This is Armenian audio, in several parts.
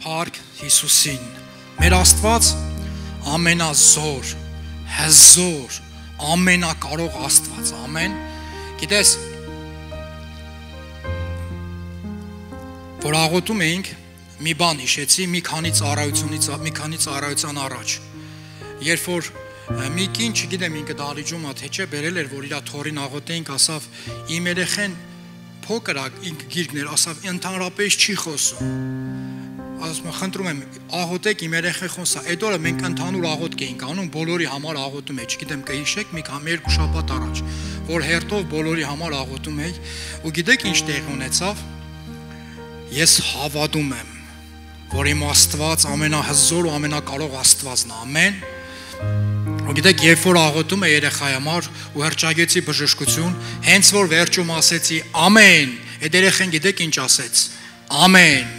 Փառք Հիսուսին։ Մեր Աստված ամենազոր, հզոր, ամենակարող Աստված, ամեն։ Գիտես, որ աղոթում էինք, մի բան հիշեցի, մի քանի ծառայության առաջ։ Երբ որ մի կին, չգիտեմ ինքը դալիճում ա թե չէ, բերել էր, որ իրա թորին աղոթեինք, ասավ, իմ երեխեն փոքր ա, ինքը գիրկներ, ասավ, ընդհանրապես չի խոսում։ Ասում եմ, խնդրում եմ, աղոթեք իմ երեխեն խոսա։ Այդ օրը մենք ընդհանուր աղոթք էինք անում, բոլորի համար աղոթում էի, չգիտեմ կհիշեք, մի քանի երկու շաբաթ առաջ, որ հերթով բոլորի համար աղոթում էի, ու գիտեք ինչ տեղի ունեցավ։ Ես հավատում եմ, որ իմ Աստված ամենահզոր ու ամենակարող Աստվածն է, ամեն։ Ու գիտեք, երբ որ աղոթում է երեխայի համար ու հրճագեցի բժշկություն, հենց որ վերջում ասեցի ամեն, այդ երեխան գիտեք ինչ ասեց։ Ամեն։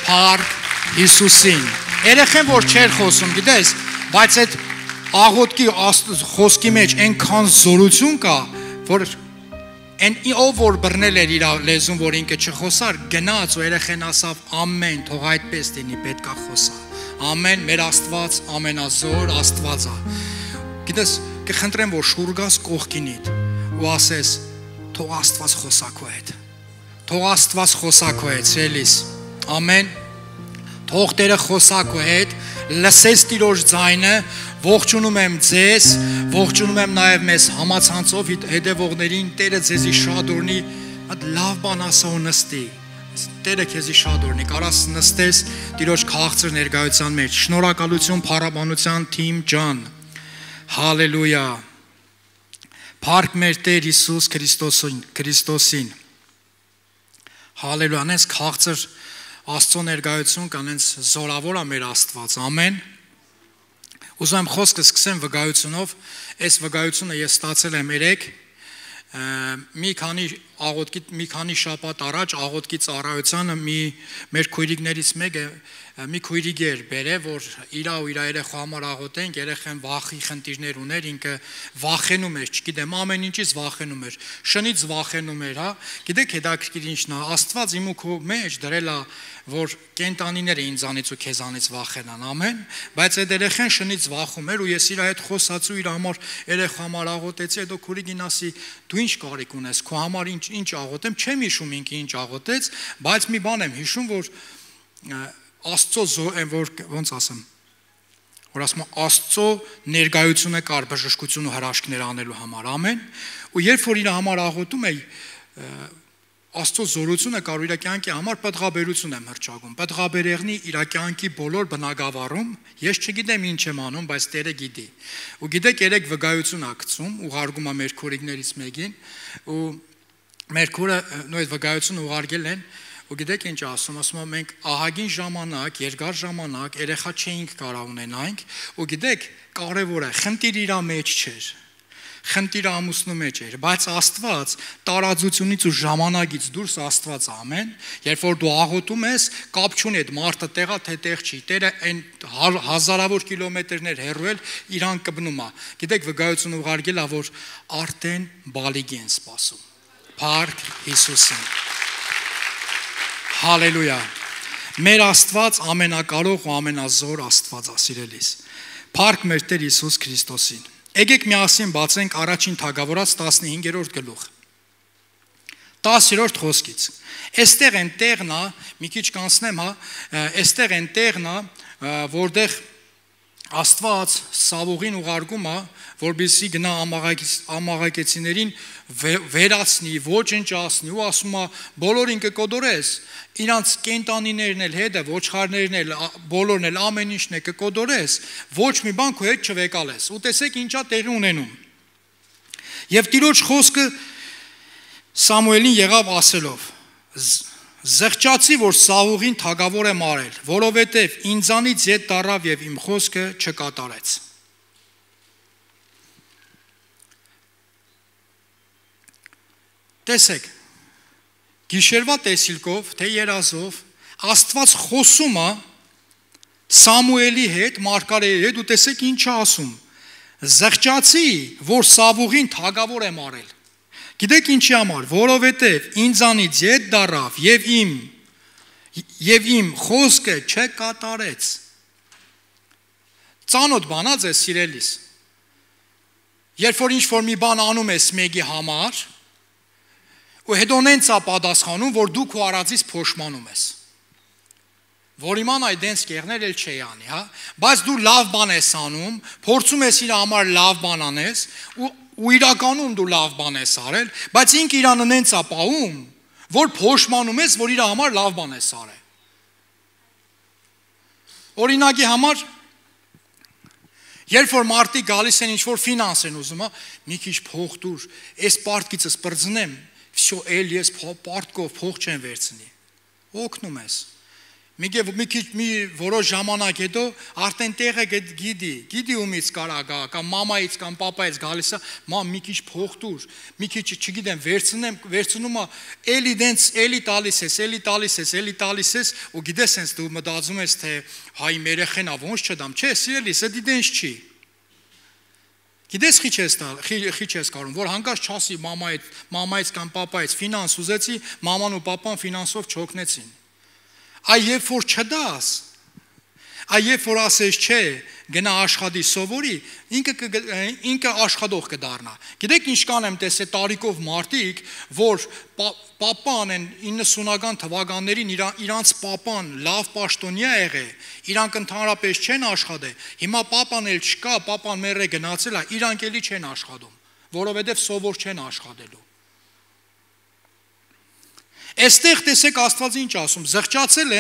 Փառք Հիսուսին։ Երեխան որ չէր խոսում, գիտես, բայց այդ աղոթքի խոսքի մեջ այնքան զորություն կա, որ ով որ բռնել էր իր լեզուն, որ ինքը չխոսար, գնաց ու երեխան ասավ ամեն, թող այդպես լինի, պետք է խոսա։ Ամեն, մեր Աստված ամենազոր Աստված է։ Գիտես, կխնդրեմ, որ շուռ գաս կողքինիդ ու ասես, թող Աստված խոսա քո հետ։ Թող Աստված խոսա քո հետ, սիրելիս։ Ամեն։ Թող Տերը խոսա քո հետ, լսես Տիրոջ ձայնը, ողջունում եմ ձեզ, ողջունում եմ նաև մեզ համացանցով հետևողներին, Տերը ձեզի շատ օրհնի, լավ բան ասա ու նստի։ Տերը քեզի շատ օրհնի, կարաս նստես Տիրոջ քաղցր ներկայության մեջ։ Շնորհակալություն փառաբանության թիմ ջան։ Հալելույա։ Փառք մեր Տեր Հիսուս Քրիստոսին։ Հալելույա, անես քաղցր Աստծո ներկայություն կանենց զորավոր է մեր Աստված, ամեն։ Ուզում եմ խոսքը սկսեմ վկայությունով, այս վկայությունը ես ստացել եմ երեկ, մի քանի շաբաթ առաջ աղոթքի ծառայությանը մեր քույրիկներից մեկը մի քույրիկ էր բերել, որ իրա ու իր երեխա համար աղոթենք, երեխան վախի խնդիրներ ուներ, ինքը վախենում էր, չգիտեմ, ամեն ինչից վախենում էր, շնից վախենում էր, հա։ Գիտեք հետաքրքիր ինչն է, Աստված իմ ու քո մեջ դրել է, որ կենտանիները ինձանից ու քեզանից վախենան, ամեն, բայց այդ երեխան շնից վախում էր ու ես իր հետ խոսացու իր համար երեխա համար աղոթեցի, հետո քուրիկին ասի, դու ինչ կարիք ունես, քո համար ինչ աղոթեմ, չեմ հիշում ինքը ինչ աղոթեց, բայց մի բան եմ հիշում, որ Աստծո որ ոնց ասեմ, որ ասում Աստծո ներկայությունը կար բժշկություն ու հրաշքներ անելու համար, ամեն, ու երբ որ իր համար աղոթում էի, Աստծո զորությունը կար իր կյանքի համար պատղաբերություն եմ հրճագում, պատղաբերեղնի իր կյանքի բոլոր բնակավարում, ես չգիտեմ ինչ եմ անում, բայց Տերը գիտի, ու գիտեք երեք վկայություն ա գցում, ուղարկում ա մեր քուրիկներից մեկին, ու մեր քուրը նույն վկայությունը ուղարկել են, ու գիտեք ինչ ասում է մենք ահագին ժամանակ, երկար ժամանակ երեխա չէինք կարող ունենանք, ու գիտեք կարևոր է, խնդիր իր մեջ չէր, խնդիրը ամուսնու մեջ էր, բայց Աստված տարածությունից ու ժամանակից դուրս Աստված ամեն, երբ որ դու աղոթում ես, կապ չունի այդ մարդը տեղա թե տեղ չի, Տերը այն հազարավոր կիլոմետրներ հեռու էլ իրան կպնում է, գիտեք վկայություն ուղարկել է, որ արդեն բալիկ են սպասում, փառք Հիսուսին։ Հալելույա, մեր Աստված ամենակարող ու ամենազոր Աստված է, սիրելիս, փառք մեր Տեր Հիսուս Քրիստոսին։ Եկեք միասին բացենք առաջին Թագավորաց 15-րդ գլուխ, 10-րդ խոսքից, այստեղ են տեղն է, մի քիչ կանցնեմ, այստեղ են տեղն է, որտեղ Աստված Սավուղին ուղարկում է, որպեսզի գնա ամաղակեցիներին վերացնի, ոչնչացնի ու ասում է բոլորին կկոդորես, իրանց կենտանիներն էլ հետը, ոչխարներն էլ, բոլորն էլ ամեն ինչն է կկոդորես, ոչ մի բան քո հետ չվեկալես, ու տեսեք ինչա տեղի ունենում։ Եվ Տիրոջ խոսքը Սամուելին եղավ ասելով. Զղջացի, որ Սավուղին թագավոր եմ արել, որովհետև ինձանից ետ տարավ և իմ խոսքը չկատարեց։ Տեսեք, գիշերվա տեսիլքով, թե երազով, Աստված խոսում է Սամուելի հետ, մարգարեի հետ, ու տեսեք ինչ է ասում. Զղջացի, որ Սավուղին թագավոր եմ արել։ Գիտեք ինչի համար, որովհետև ինձանից ետ դարավ և իմ եւ իմ խոսքը չկատարեց։ Ծանոթ բանած է սիրելիս։ Երբ որ ինչ-որ մի բան անում ես մեկի համար, ու հետո նենց է պատասխանում, որ դու քո արածից փոշմանում ես։ Որ իմանայ դենց կեղնել էլ չի անի, հա, բայց դու լավ բան ես անում, փորձում ես իր համար լավ բան անես, ու իրականում դու լավ բան ես արել, բայց ինք իրանը նենց է պահում, որ փոշմանում ես, որ իր համար լավ բան ես արել։ Օրինակի համար, երբ որ մարդիկ գալիս են ինչ-որ ֆինանս են ուզում, մի քիչ փող տուր, այս պարտքիցս բրձնեմ, всё, էլ ես պարտքով փող չեմ վերցնի։ Օգնում ես։ Մի քիչ մի որոշ ժամանակ հետո արդեն տեղը գիտի ումից կարա գա, կամ մամայից կամ պապայից գալիս է, մամ մի քիչ փող տուր, մի քիչ չգիտեմ, վերցնում է, էլի տալիս ես, ու գիտես sense դու մտածում ես թե հայ երեխեն ա ոնց չդամ, չէ, սիրելիս, դա դենց չի։ Գիտես խիչ ես կարում, որ հանկարծ չասի մամայից կամ պապայից ֆինանս ուզեցի, մաման ու պապան ֆինանսով չօգնեցին։ Այ երբ որ չդաս, այ երբ որ ասես չէ, գնա աշխատի սովորի, ինքը աշխատող կդառնա։ Գիտեք ինչ կանեմ տեսե տարիքով մարդիկ, որ պապան են 90-ական թվականներին իրանց պապան լավ պաշտոնյա եղել, իրանք ընդհանրապես չեն աշխատել, հիմա պապան էլ չկա, պապան մեռե գնացել է, իրանք էլի չեն աշխատում, որովհետև սովոր չեն աշխատելու։ Այստեղ տեսեք Աստված ինչ ասում, զղջացել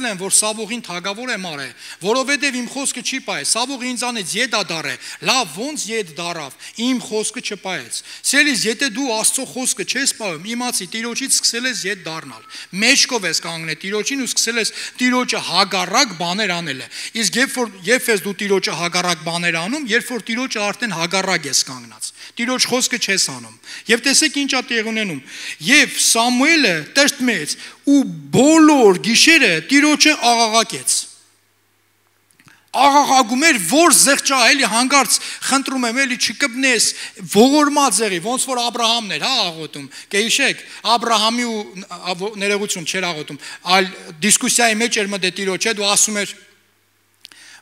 եմ, որ Սավողին թագավոր եմ արել, որովհետև իմ խոսքը չի պահել, Սավողը ինձանից ետ ա դարել, լավ ոնց ետ դարավ, իմ խոսքը չպահեց։ Սիրելիս, եթե դու Աստծո խոսքը չես պահում, իմացի, Տիրոջից սկսել ես ետ դառնալ, մեջքով ես կանգնել Տիրոջին ու սկսել ես Տիրոջը հագառակ բաներ անել։ Իսկ երբ ես դու Տիրոջը հագառակ բաներ անում, երբ որ Տիրոջը արդեն հագառակ ես կանգնած, Տիրոջ խոսքը չես անում։ Եվ տեսեք ինչ է տեղ ունենում։ Եվ Սամուելը տրտմեց ու բոլոր գիշերը Տիրոջը աղաղակեց։ Աղաղակում էր, որ զղջա, էլի հանկարծ խնդրում եմ, էլի չկպնես, ողորմած եղի, ոնց որ Աբրահամն էր, հա, աղոթում։ Կհիշեք, Աբրահամի ու ներողություն չէր աղոթում, այլ դիսկուսիայի մեջ էր մտել Տիրոջ հետ ու ասում էր,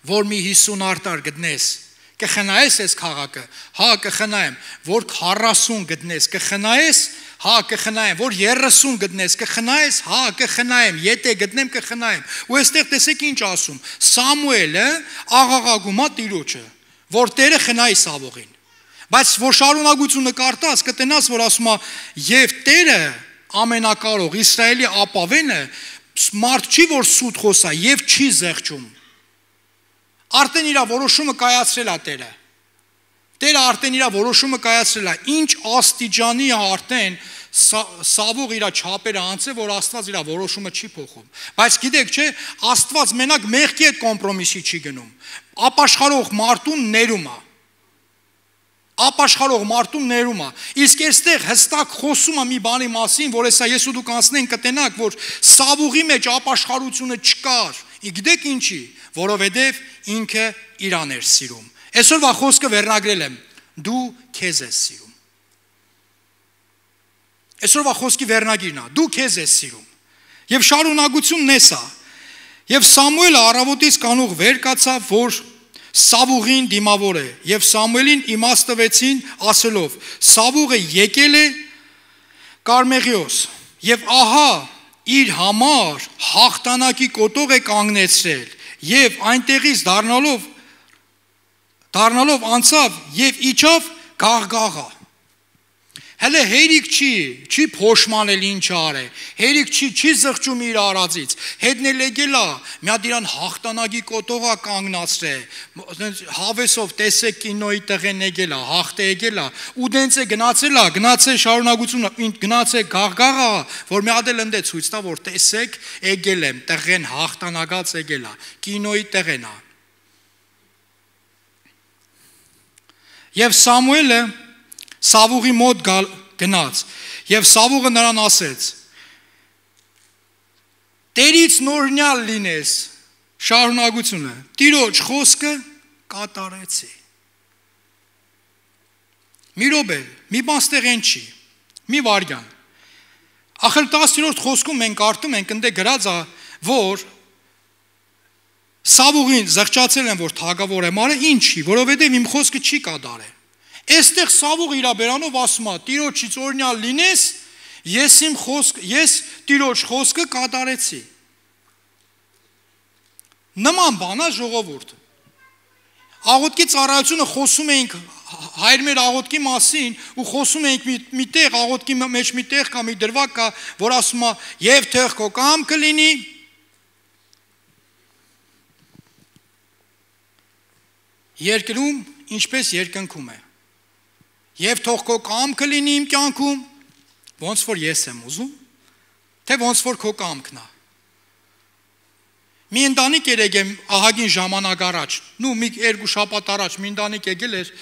որ մի 50 արտար գտնես, կխնայես այս քաղաքը, հա, կխնայեմ, որ 40 գտնես, կխնայես, հա, կխնայեմ, որ 30 գտնես, կխնայես, հա, կխնայեմ, եթե գտնեմ, կխնայեմ։ Ու այստեղ տեսեք ինչ ասում, Սամուելը աղաղակում է Տիրոջը, որ Տերը խնայի Սավողին։ Բայց որ շարունակությունը կարտած, կտենաս, որ ասում է, եւ Տերը ամենակարող, Իսրայելի ապավենը, մարդ չի, որ սուտ խոսա, եւ չի զղջում։ Արդեն իր որոշումը կայացրել է Տերը։ Տերը արդեն իր որոշումը կայացրել է։ Ինչ աստիճանի է արդեն Սավող իր չափերը անցել, որ Աստված իր որոշումը չի փոխում։ Բայց գիտեք, չէ, Աստված մենակ մեղքի հետ կոմպրոմիսի չի գնում։ Ապաշխարող մարդուն ներում է։ Ապաշխարող մարդուն ներում է։ Իսկ այստեղ հստակ խոսում է մի բանի մասին, որ հեսա ես ու դուք անցնենք կտենակ, որ Սավողի մեջ ապաշխարությունը չկար։ Գիտեք ինչի, որովհետև ինքը իրան էր սիրում։ Այսօրվա խոսքը վերնագրել եմ, դու քեզ ես սիրում։ Այսօրվա խոսքի վերնագիրն է, դու քեզ ես սիրում։ Եվ շարունակությունն էս է։ Եվ Սամուելը առավոտից կանուղ վեր կացավ, որ Սավուղին դիմավոր է, եւ Սամուելին իմաստ տվեցին ասելով. Սավուղը եկել է Կարմեղիոս, եւ ահա իր համար հաղթանակի կոտող է կանգնեցրել, եւ այնտեղից դառնալով անցավ եւ իջավ Գաղգաղա։ Հələ հերիք չի փոշմանել ինչ արել, հերիք չի զղջում իր արածից, հետնել եկել է, մի հատ իրան հաղթանակի կոտողա կանգնացրել, հավեսով տեսեք կինոյի տղեն եկել է, հաղթե եկել է, ու դենց է գնացել շարունակությունը, գնացել Գաղգաղա, որ մի հատ էլ ընդ է ցույց տա, որ տեսեք եկել եմ, տղեն հաղթանակած եկել է, կինոյի տղեն է։ Եվ Սամուելը Սավուղի մոտ գնաց, եւ Սավուղը նրան ասեց. Տերից նորնյալ լինես, շարունակությունը, Տիրոջ խոսքը կատարեցի։ Մի րոպե, մի բան ստեղ են չի, մի վարյան։ Ախր 10-րդ խոսքում մենք կարդում ենք, ընդ է գրած է, որ Սավուղին զղջացել են, որ թագավոր եմ արել, ինչի, որովհետև իմ խոսքը չի կատարել։ Այստեղ Սավուղը իր բերանով ասում է, Տիրոջից օրհնյալ լինես, ես Տիրոջ խոսքը կատարեցի։ Նման բան է ժողովուրդ։ Աղոթքի ծառայությունը խոսում էինք հայր մեր աղոթքի մասին ու խոսում էինք մի տեղ աղոթքի մեջ մի տեղ կա մի դրվագ կա, որ ասում է եւ թող քո կամքը լինի երկրում ինչպես երկնքում է։ Եվ թող քո կամքը լինի իմ կյանքում, ոնց որ ես եմ ուզում, թե ոնց որ քո կամքն է։ Մի ընտանիք եկել ահագին ժամանակ առաջ, մի երկու շաբաթ առաջ մի ընտանիք եկել էր,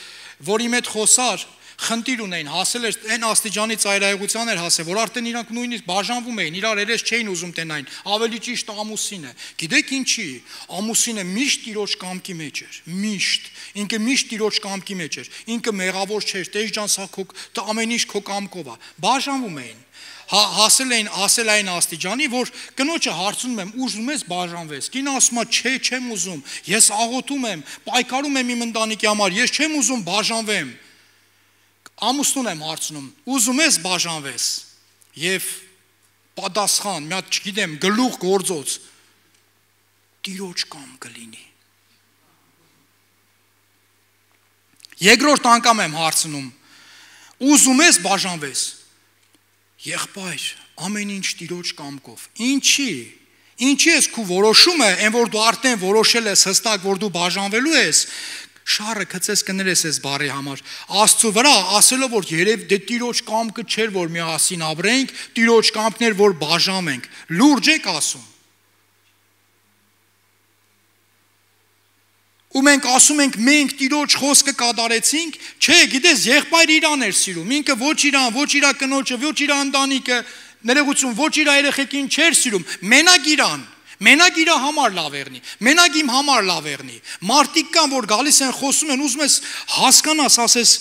որի հետ խոսար, խնդիր ունեին, հասել էր այն աստիճանի ծայրահեղության էր հասել, որ արդեն իրանք նույնիսկ բաժանվում էին, իրար երես չէին ուզում տենային, ավելի ճիշտ ամուսինը։ Գիտեք ինչի, ամուսինը միշտ Տիրոջ կամքի մեջ էր, միշտ, ինքը միշտ Տիրոջ կամքի մեջ էր, ինքը մեղավոր չէր, Տեր ջան, սա քո ամեն ինչ քո կամքով է, բաժանվում էին։ Հասել այն աստիճանի, որ կնոջը հարցնում եմ, ուզում ես բաժանվես։ Կինը ասում է, չէ, չեմ ուզում, ես աղոթում եմ, պայքարում եմ իմ ընտանիքի համար, ես չեմ ուզում բաժանվեմ։ Ամուսնուն եմ հարցնում, ուզում ես բաժանվես։ Եվ պատասխան, մի հատ չգիտեմ, գլուխ գործոց, Տիրոջ կամքը լինի։ Երկրորդ անգամ եմ հարցնում, ուզում ես բաժանվես։ Եղբայր, ամեն ինչ Տիրոջ կամքով։ Ինչի ես քու որոշումը, այն որ դու արդեն որոշել ես հստակ, որ դու բաժանվելու ես, շարը գցես կներես ես բարի համար։ Աստծո վրա ասելով, որ երև դե Տիրոջ կամքը չէր, որ միասին ապրենք, Տիրոջ կամքն էր, որ բաժանվենք։ Լուրջ եք ասում։ Ու մենք ասում ենք, մենք Տիրոջ խոսքը կատարեցինք, չէ, գիտես, եղբայր իրան էր սիրում, ինքը ոչ իրան, ոչ իր կնոջը, ոչ իր ընտանիքը, ներողություն, ոչ իր երեխեքին չէր սիրում, մենակ իր համար լավ եղնի, մենակ իմ համար լավ եղնի։ Մարդիկ կան, որ գալիս են խոսում են, ուզում ես հասկանաս, ասես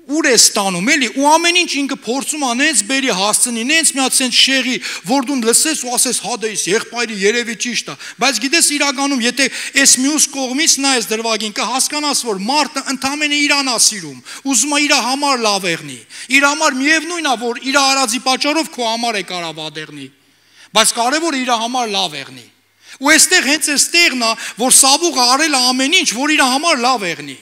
ուր է ստանում, էլի, ու ամեն ինչ ինքը փորձում է նենց բերի հասցնի, նենց մի հատ սենց շեղի, որ դու լսես ու ասես, հա դա էս եղբայրի երևի ճիշտ է, բայց գիտես իրականում, եթե այս մյուս կողմից նայես դրվագին, կհասկանաս, որ մարդը ընդամենը իրան է սիրում, ուզում է իր համար լավ եղնի, իր համար միևնույն է, որ իր արածի պատճառով քո համար է կարա վատ եղնի, բայց կարևորը իր համար լավ եղնի։ Ու այստեղ հենց այստեղն է, որ Սավուղը արել է ամեն ինչ, որ իր համար լավ եղնի։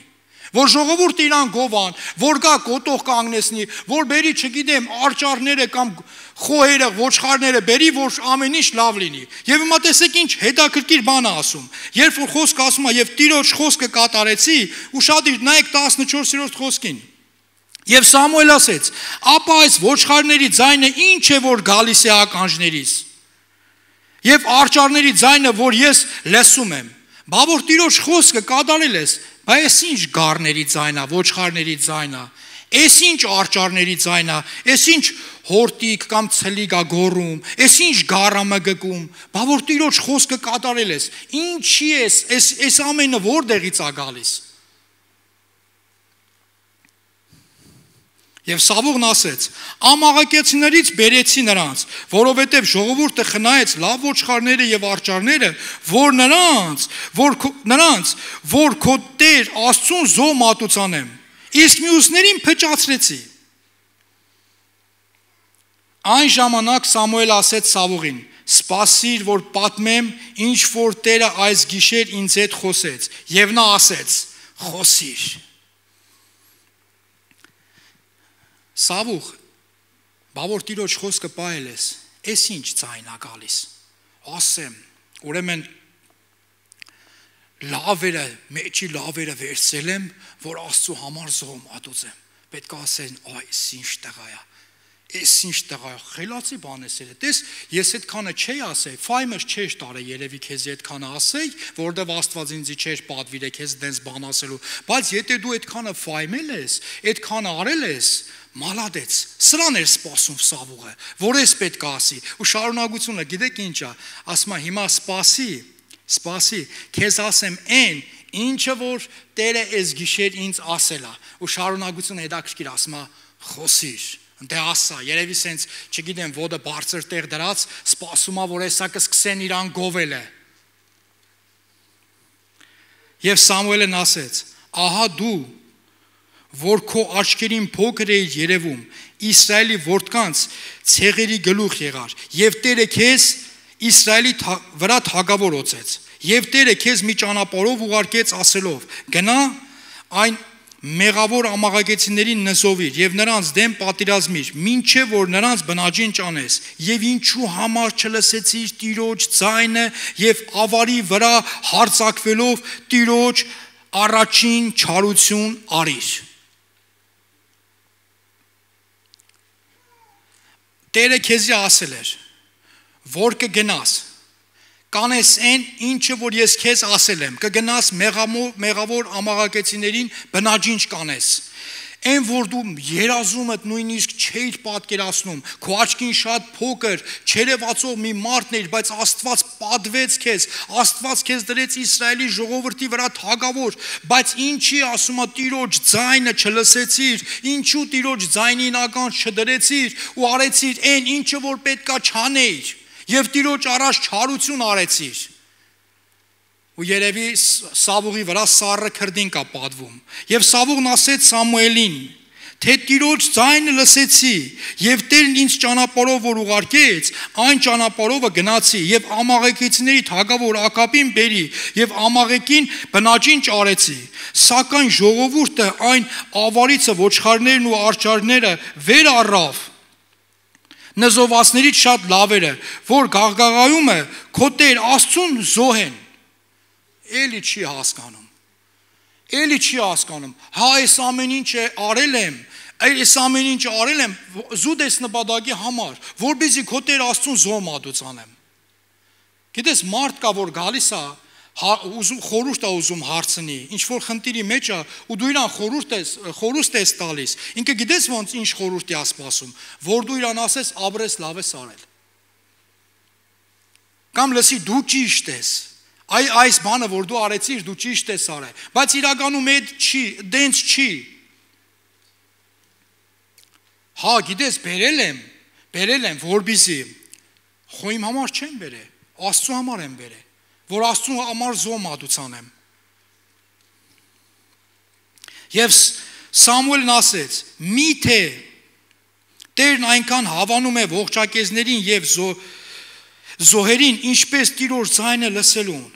Որ ժողովուրդը իրան գովան, որ գա կոտող կանգնեցնի, որ բերի, չգիտեմ, արճարները կամ խոհերը, ոչխարները բերի, որ ամեն ինչ լավ լինի։ Եվ հիմա տեսեք ինչ հետաքրքիր բան է ասում։ Երբ որ խոսքը ասում է եւ Տիրոջ խոսքը կատարեցի, ուշադիր նայեք 14-րդ խոսքին։ Եվ Սամուել ասեց. ապա այս ոչխարների ձայնը ինչ է, որ գալիս է ականջներիս։ Եվ արճարների ձայնը, որ ես լսում եմ։ Բա որ Տիրոջ խոսքը կատարել ես, այս ինչ գառների ձայն է, ոչխարների ձայն է, այս ինչ արճարների ձայն է, այս ինչ հորտիկ կամ ցլիկ է գոռում, այս ինչ գառամը գկում, բա որ Տիրոջ խոսքը կատարել ես, ինչի ես, այս ամենը որտեղից է գալիս։ Եվ Սավուղն ասեց. ամաղակեցիներից բերեցի նրանց, որովհետև ժողովուրդը խնայեց լավ ոչխարները եւ արճարները, որ նրանց, որ քո Տեր Աստծուն զոհ մատուցանեմ, իսկ մյուսներին փճացրեցի։ Այն ժամանակ Սամուել ասեց Սավուղին. սպասիր, որ պատմեմ, ինչ որ Տերը այս գիշեր ինձ հետ խոսեց, եւ նա ասեց. խոսիր։ Սավուղ, բա որ Տիրոջ խոսքը պահել ես, այս ինչ ձայն է գալիս։ Ասեմ, ուրեմն լավերը, մեջի լավերը վերցրել եմ, որ Աստծո համար զոհ մատուցեմ։ Պետք է ասեն, այս ինչ տղա է։ Այս ինչ տղա է, խելացի բան ես էլ։ Տես, ես այդքանը չէի ասեի, ֆայմս չէր տարե երևի քեզ այդքանը ասեի, որտեվ Աստված ինձ չէր պատվիրել քեզ դենց բան ասելու, բայց եթե դու այդքանը ֆայմել ես, այդքանը արել ես, մալադեց, սրան էր սպասում Սավուղը, որ ես պետք է ասի, ու շարունակությունը գիտեք ինչ է, ասում է հիմա սպասի, քեզ ասեմ այն, ինչը որ Տերը այս գիշեր ինձ ասել է, ու շարունակությունը հետաքրքիր ասում է, խոսիր, Դե ասա, երևի սենց, չգիտեմ, ոտը բարձր տեղ դրած, սպասում է, որ հեսա կսկսեն իրան գովելը։ Եվ Սամուելն ասեց. ահա դու, որ քո աչքերին փոքր էիր երևում, Իսրայելի որդկանց ցեղերի գլուխ եղար, եւ Տերը քեզ Իսրայելի վրա թագավոր ոցեց, եւ Տերը քեզ մի ճանապարհով ուղարկեց ասելով. գնա այն մեղավոր ամաղագեցիներին նզովիր եւ նրանց դեմ պատերազմիր, մինչեւ որ նրանց բնաջին ճանես, եւ ինչու համար չլսեցիր Տիրոջ ձայնը եւ ավարի վրա հարձակվելով Տիրոջ առաջին չարություն արիր։ Տերը քեզի ասել էր, որ կգնաս, կանես այն, ինչը որ ես քեզ ասել եմ, կգնաս մեղավոր ամաղագեցիներին բնաջինչ կանես, այն որ դու երազումդ նույնիսկ չէիր պատկերացնում, քո աչքին շատ փոքր, չերևացող մի մարդն էր, բայց Աստված պատվեց քեզ, Աստված քեզ դրեց Իսրայելի ժողովրդի վրա թագավոր, բայց ինչի ասում է Տիրոջ ձայնը չլսեցիր, ինչու Տիրոջ ձայնին ականջ չդրեցիր ու արեցիր այն, ինչը որ պետքա չանեիր, եւ Տիրոջ առաջ չարություն արեցիր։ Ու երևի Սավուղի վրա սառը քրդին կա պատվում։ Եվ Սավուղն ասեց Սամուելին, թե Տիրոջ ձայնը լսեցի, եւ Տերն ինձ ճանապարհով որ ուղարկեց, այն ճանապարհովը գնացի, եւ ամաղեկիցների թագավոր Ակաբին բերի, եւ ամաղեկին բնաջին ճարեցի։ Սակայն ժողովուրդը այն ավարիցը ոչխարներն ու արջարները վեր առավ։ Նզովացներից շատ լավերը, որ գաղգաղայում է, քո Տեր Աստծուն զոհեն։ Էլի չի հասկանում, հա այս ամեն ինչը արել եմ, այս ամեն ինչը արել եմ զուտ ես նպատակի համար, որպեսզի քո Տեր Աստծուն զոհ մատուցանեմ։ Գիտես, մարդ կա, որ գալիս է, խորհուրդ է ուզում հարցնի, ինչ որ խնդիրի մեջ է, ու դու իրան խորհուրդ ես տալիս, ինքը գիտես ոնց ինչ խորհուրդ է սպասում, որ դու իրան ասես ապրես լավ ես արել։ Կամ լսի դու ճիշտ ես, այս բանը որ դու արեցիր, դու ճիշտ ես արել, բայց իրականում այդ չի, դենց չի։ Հա, գիտես, բերել եմ, որպեսզի խո իմ համար չեմ բերել, Աստծու համար եմ բերել, որ Աստծու համար զոհ մատուցանեմ։ Եվ Սամուելն ասեց. միթե Տերն այնքան հավանում է ողջակեզներին եւ զոհերին, ինչպես Տիրոջ ձայնը լսելուն։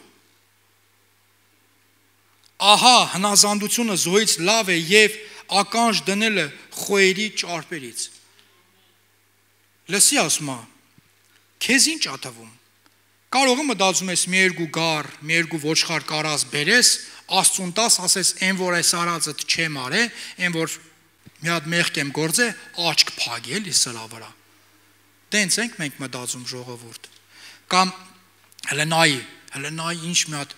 Ահա հնազանդությունը զոհից լավ է եւ ականջ դնելը խոյերի ճարպերից։ Լսի ասում է, քեզ ինչ ա թվում։ Կարող է մտածում ես մի երկու գար, մի երկու ոչխար կարած բերես, Աստծուն տաս, ասես այն որ այս արածդ չեմ արել, այն որ մի հատ մեղք եմ գործել, աչք փագել իսրա վրա։ Տենց ենք մենք մտածում ժողովուրդ։ Կամ հələ նայ ինչ մի հատ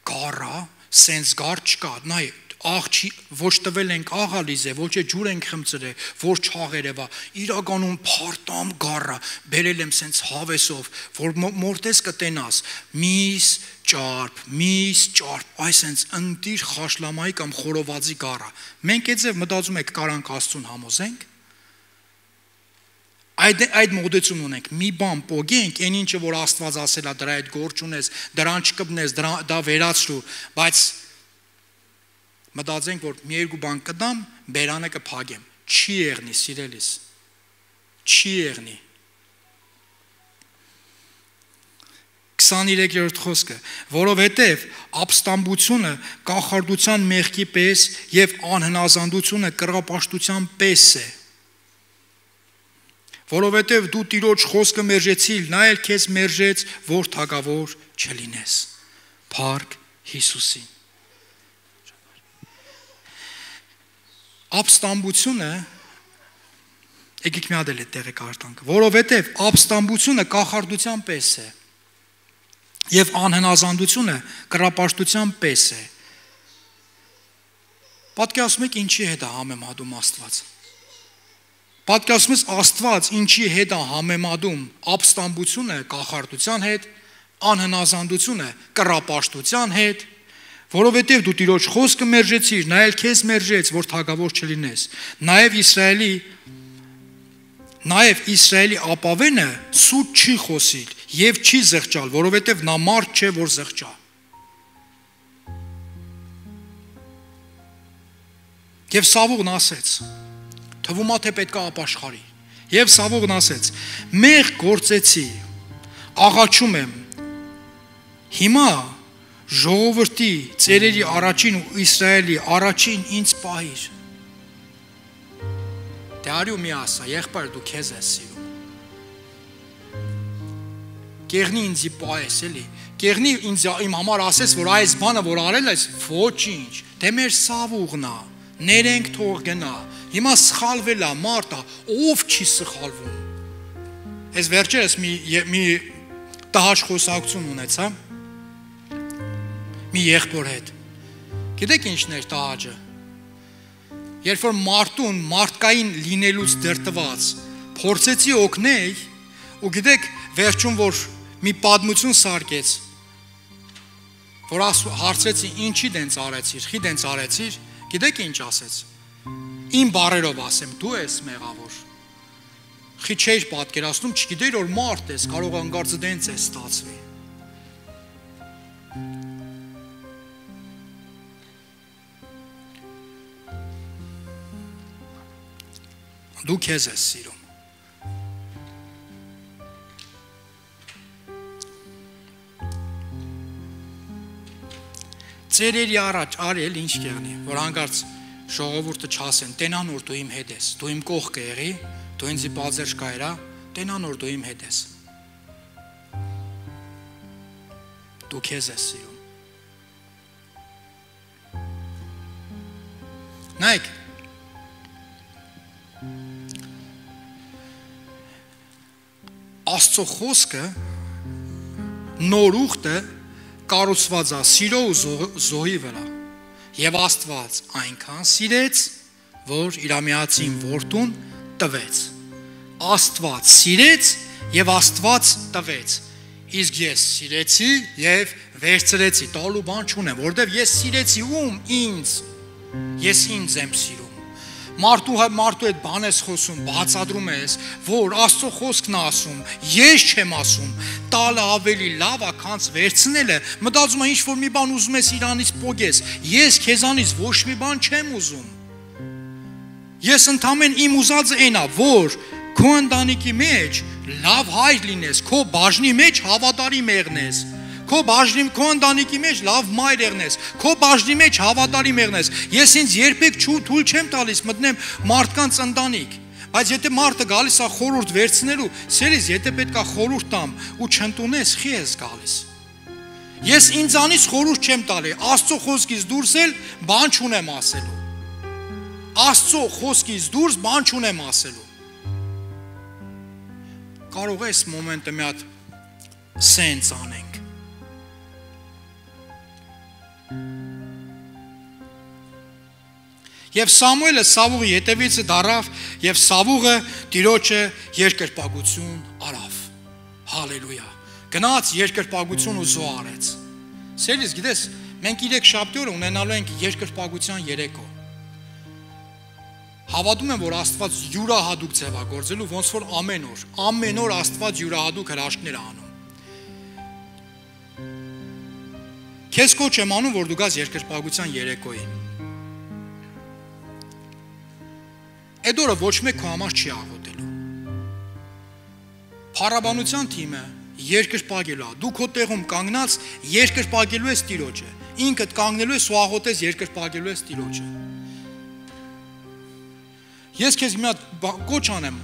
գար է, սենց գար չկա, նայ աղջի ոչ տվել ենք աղալիզ է, ոչ է ջուր ենք խմծրել, որ չաղերևա, իրականում փարտամ գառա, բերել եմ սենց հավեսով, որ մորտես կտենաս, միս ճարպ, այս սենց ընտիր խաշլամայի կամ խորովածի գառա, մենք էձև մտածում եք կարանք Աստծուն համոզենք, այդ մոդեցում ունենք, մի բան պոգենք, այն ինչը որ Աստված ասել է դրա այդ գործ ունես, դրան չկպնես, դա վերացրու, բայց մտածենք, որ մի երկու բան կդամ, բերանը կփագեմ, չի եղնի, սիրելիս, չի եղնի։ 23-րդ խոսքը, որովհետև ապստամբությունը կախարդության մեղքի պես եւ անհնազանդությունը կռապաշտության պես է։ Որովհետև դու Տիրոջ խոսքը մերժեցիր, նա էլ քեզ մերժեց, որ թագավոր չլինես։ Փառք Հիսուսին։ Ապստամբությունը, եկեք մի հատ էլ այդ տեղը կարդանք, որովհետև ապստամբությունը կախարդության պես է եւ անհնազանդությունը կռապաշտության պես է։ Պատկերացնում եք ինչի հետ է համեմատում Աստված։ Պատկերացնում եք Աստված ինչի հետ է համեմատում ապստամբությունը կախարդության հետ, անհնազանդությունը կռապաշտության հետ, որովհետև դու Տիրոջ խոսքը մերժեցիր, նա էլ քեզ մերժեց, որ թագավոր չլինես։ Նաև Իսրայելի Նաև Իսրայելի ապավենը սուտ չի խոսիլ եւ չի զղջալ, որովհետեւ նա մարդ չէ, որ զղջա։ Եվ Սավուղն ասեց. թվում է թե պետք է ապաշխարի։ Եվ Սավուղն ասեց. մեղ գործեցի, աղաչում եմ։ Հիմա ժողովրդի ծերերի առաջին ու Իսրայելի առաջին ինձ պահիր։ Դե արի ու մի ասա, եղբայր դու քեզ ես սիրում։ Կեղնի ինձի պահես էլի։ Կեղնի ինձ իմ համար ասես, որ այս բանը որ արել ես, ոչինչ։ Դե մեր Սավուղն է, ներենք թող գնա։ Հիմա սխալվել է մարդը, ով չի սխալվում։ Այս վերջերս մի տհաճ խոսակցություն ունեցա մի եղբոր հետ։ Գիտեք ինչն էր տհաճը։ Երբ որ մարդուն մարդկային լինելուց դրտված փորձեցի օգնել, ու գիտեք վերջում որ մի պատմություն սարքեց, որ հարցրեցի ինչի դենց արեցիր, խի դենց արեցիր, գիտեք ինչ ասեց։ Իմ բառերով ասեմ, դու ես մեղավոր։ Խի չէր պատկերացնում, չգիտեիր որ մարդ ես, կարող անգարցը դենց է ստացվի։ Դու քեզ ես սիրում։ Ծերերի առաջ արել ինչ կեղնի, որ հանկարծ ժողովուրդը չասեն, տենան որ դու իմ հետ ես, դու իմ կողքը եղի, դու ինձի բազերշ կայրա, տենան որ դու իմ հետ ես։ Դու քեզ ես սիրում։ Նայեք, Աստծո խոսքը նոր ուխտը կառուցված է սիրո ու զոհի վրա։ Եվ Աստված այնքան սիրեց, որ իր միածին որդուն տվեց։ Աստված սիրեց եւ Աստված տվեց։ Իսկ ես սիրեցի եւ վերցրեցի, տալու բան չունեմ, որովհետեւ ես սիրեցի ում ինձ։ Ես ինձ եմ սիրում։ Մարդու հետ բան ես խոսում, բացատրում ես, որ Աստծո խոսքն է ասում, ես չեմ ասում, տալը ավելի լավ է, քան վերցնելը, մտածում ես ինչ որ մի բան ուզում ես իրանից պոգես, ես քեզանից ոչ մի բան չեմ ուզում։ Ես ընդամեն իմ ուզածը այն է, որ քո ընտանիքի մեջ լավ հայր լինես, քո բաժնի մեջ հավատարիմ եղնես, քո ընտանիքի մեջ լավ մայր եղնես, քո բաժնի մեջ հավատարիմ եղնես։ Ես ինձ երբեք թույլ չեմ տալիս մտնեմ մարդկանց ընտանիք, բայց եթե մարդը գալիս է խորհուրդ վերցնելու, սերից եթե պետք է խորհուրդ տամ ու չընդունես, խի ես գալիս։ Ես ինձանից խորհուրդ չեմ տալի, Աստծո խոսքից դուրս էլ բան չունեմ ասելու։ Աստծո խոսքից դուրս բան չունեմ ասելու։ Կարող է այս մոմենտը մի հատ սենց անենք։ Եվ Սամուելը Սավուղի հետևից դարավ եւ Սավուղը Տիրոջը երկրպագություն արավ։ Հալելույա։ Գնաց երկրպագություն ու զոհ արեց։ Սերից գիտես, մենք 3 շաբթի օրը ունենալու ենք երկրպագության երեկո։ Հավատում եմ, որ Աստված յուրահատուկ ձև է գործելու, ոնց որ ամեն օր Աստված յուրահատուկ հրաշքներ է անում։ Քեզ կոչ եմ անում, որ դու գաս երկրպագության երեկոյին։ Այդ օրը ոչ մեկ քո համար չի աղոթելու։ Փառաբանության թիմը երկրպագելու է։ Դու քո տեղում կանգնած երկրպագելու ես Տիրոջը։ Ինքդ կանգնելու ես ու աղոթես երկրպագելու ես Տիրոջը։ Ես քեզ մի հատ կոչ անեմ։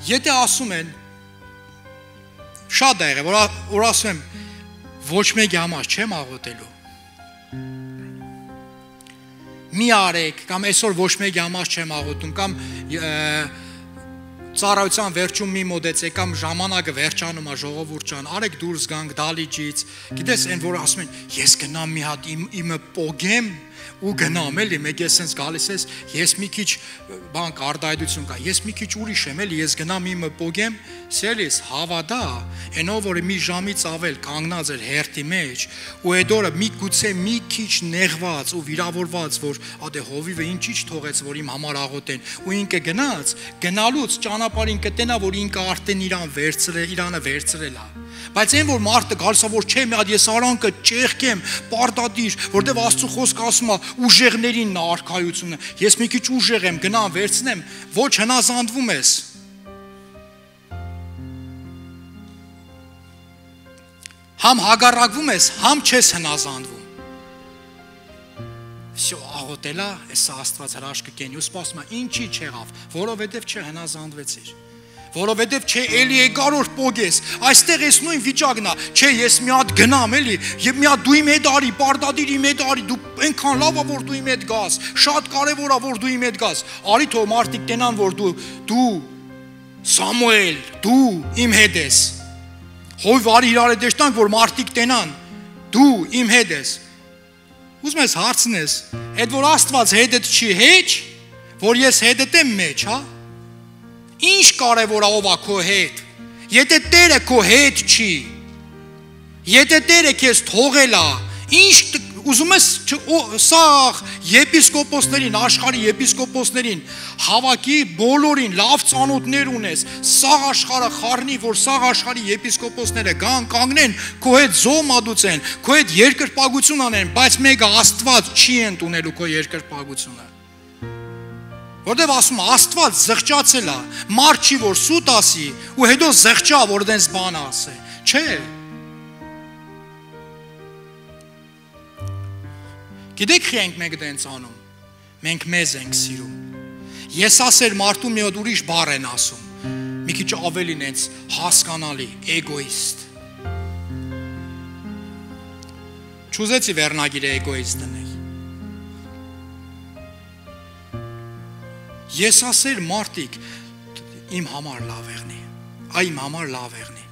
Եթե ասում են շատ է եղել, որ ասում եմ ոչ մեկի համար չեմ աղոթելու։ Մի արեք, կամ այսօր ոչ մեկի համար չեմ աղոթում, կամ ծառայության վերջում մի մոդեցեք կամ ժամանակը վերջանում է ժողովուրդ ջան, արեք դուրս գանք դալիճից, գիտես այն որ ասում են, ես գնամ մի հատ իմը պոգեմ ու գնամ էլի, մեկ ես sense գալիս ես, ես մի քիչ բան կարդայդություն կա, ես մի քիչ ուրիշ եմ էլի, ես գնամ իմը պոգեմ, սելիս հավատա, այնով որ մի ժամից ավել կանգնած էր հերթի մեջ, ու այդ օրը մի գուցե մի քիչ նեղված ու վիրավորված, որ ադե հովիվը ինչի՞ չթողեց, որ իմ համար աղոթեն, ու ինքը գնաց, գնալուց ճանապարհին կտենա, որ ինքը արդեն իրանը վերցրել է։ Բայց այն որ մարդը գալիս է որ չէ, մի հատ ես արանքը ճեղքեմ, պարտադիր, որտեվ Աստծո խոսքը ասում է ուժեղներին նա արքայությունը։ Ես մի քիչ ուժեղ եմ, գնամ վերցնեմ, ոչ հնազանդվում ես։ Համ հագարակվում ես, համ չես հնազանդվում։ Всё, աղոտելա, էս Աստված հրաշքը կենի, ու սպասում է, ինչի չեղավ, որովհետև չհնազանդվեցիր։ Որովհետև չէ էլի եկարոր պոգես, այստեղ ես նույն վիճակն է, չէ ես մի հատ գնամ էլի, եւ մի հատ դու իմ հետ արի, պարտադիր իմ հետ արի, դու այնքան լավ է որ դու իմ հետ գաս, շատ կարեւոր է որ դու իմ հետ գաս, արի թող մարդիկ տենան որ դու Սամուել, դու իմ հետ ես, հով արի իրար հետ դեշտանք որ մարդիկ տենան, դու իմ հետ ես, ուզում ես հարցնես, այդ որ Աստված հետդ չի հեչ, որ ես հետդ եմ մեջ, հա? Ինչ կարևոր է ով է քո հետ, եթե Տերը քո հետ չի, եթե Տերը քեզ թողել է, ինչ ուզում ես սաղ եպիսկոպոսներին, աշխարհի եպիսկոպոսներին, հավաքի բոլորին լավ ծանոթներ ունես, սաղ աշխարհը խառնի, որ սաղ աշխարհի եպիսկոպոսները գան կանգնեն, քո հետ զոհ մատուցեն, քո հետ երկրպագություն անեն, բայց մեկը Աստված չի ընդունելու քո երկրպագությունը։ Որտեվ ասում Աստված զղջացել է, մարդ չի որ սուտ ասի, ու հետո զղջա որ դենց բան ասե, չէ։ Գիտեք խի ենք մենք դենց անում, մենք մեզ ենք սիրում, ես ասեր մարդու մի հատ ուրիշ բառ են ասում, մի քիչ ավելին ենց հասկանալի, էգոիստ, չուզեցի վերնագիրը էգոիստ դնել, ես ասեր մարդիկ, իմ համար լավ եղնի, իմ համար լավ եղնի,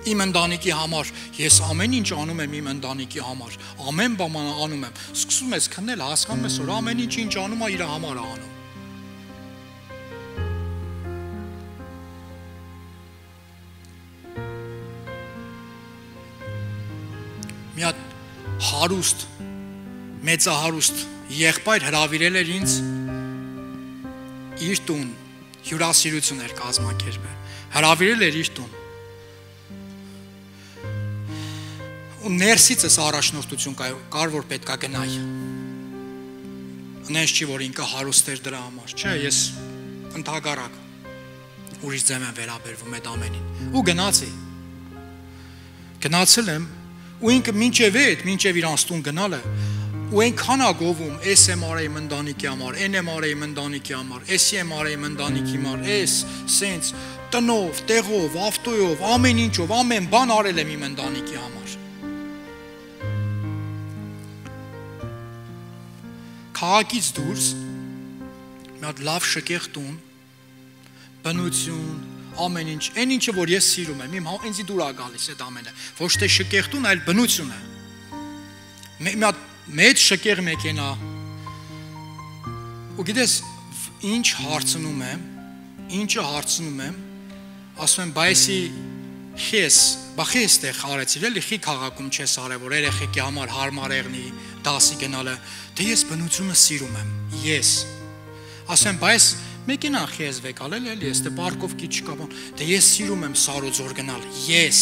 իմ ընտանիքի համար, ես ամեն ինչ անում եմ իմ ընտանիքի համար, ամեն բան անում եմ, սկսում ես քնել, հասկանում ես, որ ամեն ինչ անում է իր համար անում։ Մի հատ հարուստ, մեծահարուստ եղբայր հրավիրել էր ինձ իր տուն, հյուրասիրություն էր կազմակերպել, հրավիրել էր իր տուն, ու ներսիցս առաջնորդություն կար որ պետք է գնայի, նենց չի որ ինքը հարուստ էր դրա համար, չէ, ես ընդհակառակ, ուրիշ ձև եմ վերաբերվում այդ ամենին, ու գնացել եմ, ու ինքը մինչև իրանց տուն գնալը, ու այնքան է գովում, էս եմ արեի ընտանիքի համար, այն եմ արեի ընտանիքի համար, էսի եմ արեի ընտանիքի համար, էս, սենց, տնով, տեղով, ավտոյով, ամեն ինչով, ամեն բան արել եմ իմ ընտանիքի համար։ Քաղաքից դուրս, մի հատ լավ շքեղ տուն, բնություն, ամեն ինչ, այն ինչը որ ես սիրում եմ, ինձի դուր է գալիս այդ ամենը, ոչ թե շքեղ տուն, այլ բնությունը։ Մի հատ մեծ շքեղ մեքենա, ու գիտես, ինչը հարցնում եմ, ասում եմ, բայսի խես, բախես տեղ արեցիր, էլի խի քաղաքում չես արել, որ երեխեքի համար հարմար եղնի, դասի գնալը, դե ես բնությունը սիրում եմ, ես, ասում եմ, բայց մեքենա խես վեկալել, էլի, ես դե պարկով կի չկա բան, դե ես սիրում եմ Սարոձոր գնալ, ես,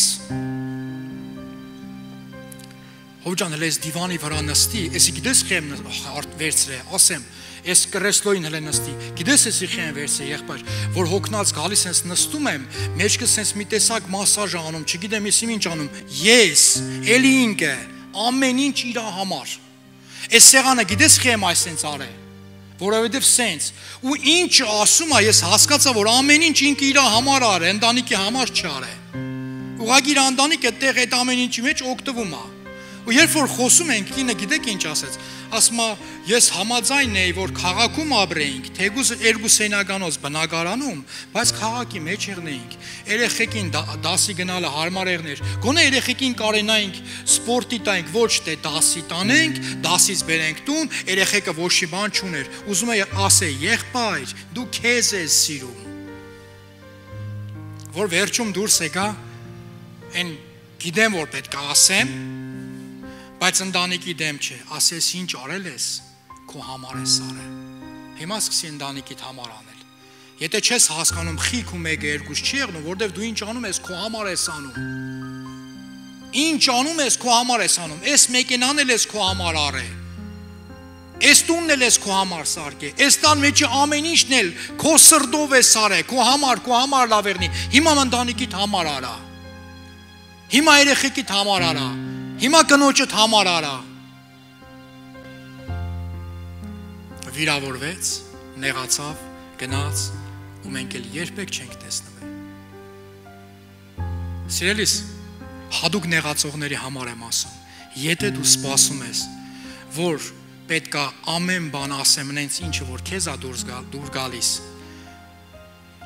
Հոջան հենց ես դիվանի վրա նստի, եսի գիտես խեմ վերցրե, ասեմ, ես կրեսլոյին հենց նստի, գիտես եսի խեմ վերցրե եղբայր, որ հոգնած գալիս հենց նստում եմ, մեջքս հենց մի տեսակ մասաժ անում, չգիտեմ ես ինչ անում, ես, էլի ինքը, ամեն ինչ իր համար, ես սեղանը գիտես խեմ այս սենց արե, որովհետև սենց, ու ինչ ասում է, ես հասկացա, որ ամեն ինչ ինքը իր համար արե, ընտանիքի համար չարե, ուղղակի իր ընտանիքը տեղ այդ ամեն ինչի մեջ օգտվում է, Ու երբ որ խոսում ենք, կինը գիտեք ինչ ասեց, ասում է, ես համաձայն էի, որ քաղաքում ապրեինք, թեկուզ երկուսենականոց բնակարանում, բայց քաղաքի մեջ եղնեինք, երեխեքին դասի գնալը հարմար եղներ, գոնե երեխեքին կարենայինք սպորտի տանք, ոչ թե դասի տանենք, դասից բերենք տուն, երեխեքը ոչի բան չուներ, ուզում է ասե, եղբայր, դու քեզ ես սիրում, որ վերջում դուրս եկա, այն գիտեմ, որ պետք է ասեմ, բայց ընտանիքի դեմ չէ, ասես ինչ արել ես, քո համար ես արել, հիմա սկսի ընտանիքիդ համար անել, եթե չես հասկանում խիք ու մեկը երկուս չի եղնում, որտև դու ինչ անում ես, քո համար ես անում, ինչ անում ես, քո համար ես անում, ես մեկենան էլ ես քո համար արել, ես տունն էլ ես քո համար սարքե, ես տան մեջի ամեն ինչն էլ քո սրտով ես արել, քո համար լավ եղնի, հիմա ընտանիքիդ համար արա, հիմա երեխեքիդ համար արա, հիմա կնոջդ համար արա, վիրավորվեց, նեղացավ, գնաց, ու մենք էլ երբեք չենք տեսնվել, սիրելիս, հատուկ նեղացողների համար եմ ասում, եթե դու սպասում ես, որ պետք է ամեն բան ասեմ նենց ինչը որ քեզ է դուր գալիս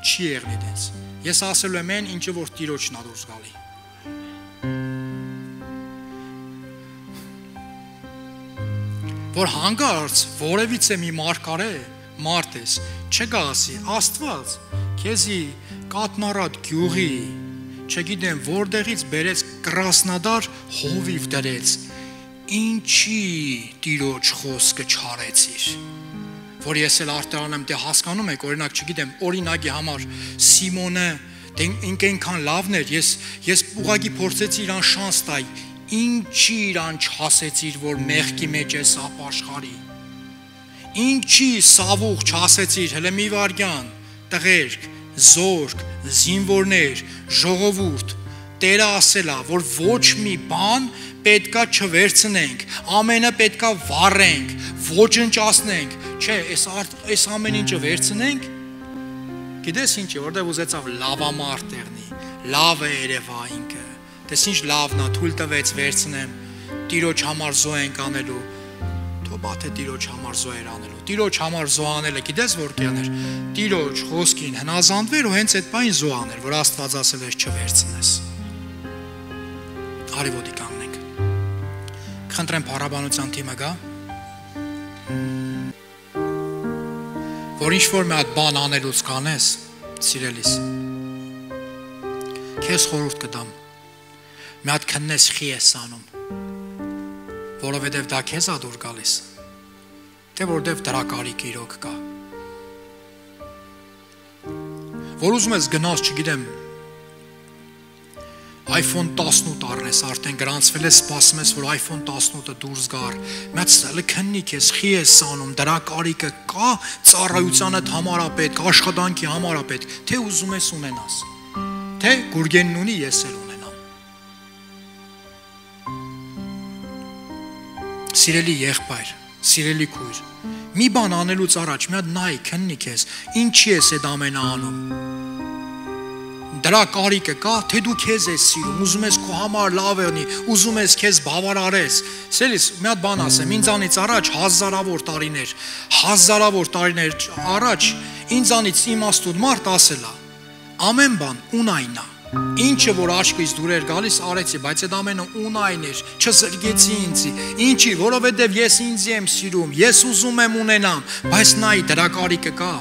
չի եղնի դենց ես ասելու եմ այն ինչը որ Տիրոջն է դուրս գալի որ հանգարց որևիցե մի մարդ ես չգա ասի Աստված քեզի կատնարատ գյուղի չգիտեմ որտեղից բերեց Կրասնոդար հովիվ դրեց Ինչի Տիրոջ խոսքը չարեցիր որ ես էլ արտարանում դե հասկանում եք օրինակ չգիտեմ օրինակի համար Սիմոնը դե ինքան լավն էր ես ուղղակի փորձեցի իրան շանս տալ ինչի իրան չասեցիր որ մեղքի մեջ ես ապաշխարի ինչի սավուղ չասեցիր հələ մի վարյան տղերք զորք զինվորներ ժողովուրդ Տերը ասելա որ ոչ մի բան պետքա չվերցնենք, ամենը պետքա վառենք, ոչնչացնենք, չէ, այս ամեն ինչը վերցնենք, գիտես ինչ է, որտեղ ուզեցավ լավամարդ տեղնի, լավ է երևա ինքը, տես ինչ լավն է, թույլ տվեց վերցնեմ, Տիրոջ համար զո ենք անելու, թոբա թե Տիրոջ համար զո էր անելու, Տիրոջ համար զո անելը, գիտես որ կյաներ, Տիրոջ խոսքին հնազանդվեր ու հենց այդ բան զո աներ, որ Աստված ասել ես չվերցնես, արևոդի կանգնենք, Խնդրեմ փառաբանության թիմը գա որ ինչ-որ մի հատ բան անելուց կանես սիրելիս քեզ խորհուրդ կտամ մի հատ քննես խի ես անում որովհետև դա քեզ ա դուր գալիս թե որովհետև դրա կարիք իրոք կա որ ուզում ես գնաս չգիտեմ iPhone 18 առնես, արդեն գրանցվել ես, սպասում ես, որ iPhone 18-ը դուրս գար, մեծ լքննիկ ես, խի ես սանում, դրա կարիքը կա, ծառայությանդ համար ա պետք, աշխատանքի համար ա պետք, թե ուզում ես ունենաս, թե գուրգենն ունի, ես էլ ունենամ։ Սիրելի եղբայր, սիրելի քույր, մի բան անելուց առաջ, մի հատ նայ, քննիկ ես, ինչի ես այդ ամենը անում։ Դրա կարիքը կա, թե դու քեզ ես սիրում, ուզում ես քո համար լավ եղնի, ուզում ես քեզ բավարարես։ Սելիս, մի հատ բան ասեմ, ինձանից առաջ հազարավոր տարիներ առաջ ինձանից իմաստուն մարդ ասելա, ամեն բան ունայն է։ Ինչը որ աչքից դուր էր գալիս արեցի, բայց այդ ամենը ունայն էր, չզրկեցի ինձի։ Ինչի, որովհետև ես ինձ եմ սիրում, ես ուզում եմ ունենամ, բայց նայ դրա կարիքը կա։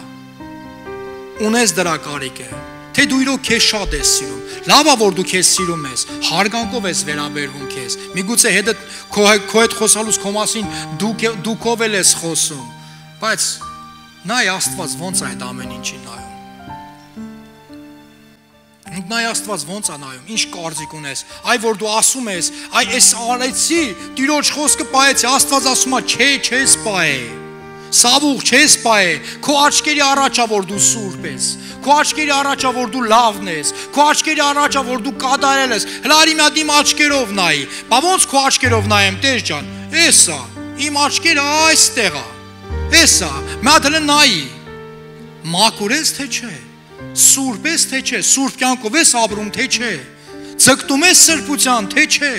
Ունես դրա կարիքը։ Թե դու իրոք քեզ շատ ես սիրում, լավ է որ դու քեզ սիրում ես, հարգանքով ես վերաբերվում քեզ, միգուցե հետը քո հետ խոսալուց քո մասին դու քով ես խոսում, բայց նայ Աստված ոնց է այդ ամեն ինչին նայում, նայ Աստված ոնց է նայում, ինչ կարծիք ունես, այ որ դու ասում ես, այ ես արեցի, Տիրոջ խոսքը պահեցի, Աստված ասում է, չէ, չես պահե, սավուղ չես պահե, քո աչքերի առաջ է որ դու սուրբ ես, քո աչքերի առաջ է որ դու լավն ես, քո աչքերի առաջ է որ դու կատարել ես, հələ արի մի հատ իմ աչքերով նայի, բա ոնց քո աչքերով նայեմ, Տեր ջան, էսա, իմ աչքերը այստեղ է, էսա, մի հատ հələ նայի, մաքուր ես թե չէ, սուրբ ես թե չէ, սուրբ կյանքով ես ապրում թե չէ, ձգտում ես սրբության թե չէ,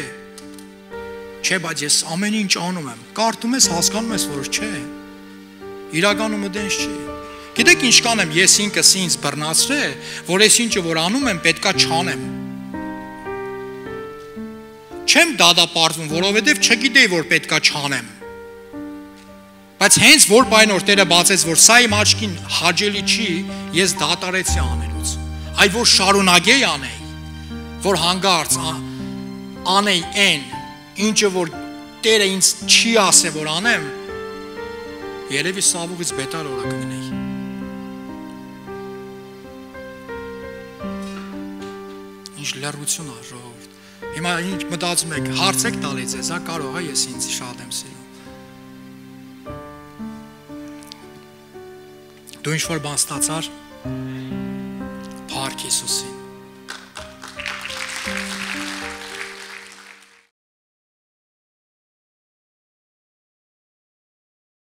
Չէ, բայց ես ամեն ինչ անում եմ։ Կարդում ես, հասկանում ես, որ չէ։ Իրականումը դենս չի։ Գիտեք ինչ կանեմ, ես ինքս ինձ բռնացրել, որ ես ինչը որ անում եմ, պետքա չանեմ։ Չեմ դադապարտվում, որովհետև չգիտեի, որ պետքա չանեմ։ Բայց հենց որ բայն որ Տերը բացեց, որ սա իմ աչքին հաճելի չի, ես դատարեցի անելուց։ Այլ որ շարունակեի անեի, որ հանգարց անեի այն, ինչը որ Տերը ինձ չի ասե, որ անեմ, երևի սավուղից բետար օրը կգնեի։ Ինչ լեռություն է, ժողովուրդ։ Հիմա ինչ մտածում եք, հարցեք տալիս ես, հա կարող է ես ինձ շատ եմ սիրում։ Դու ինչ որ բան ստացար, փառք Հիսուսին։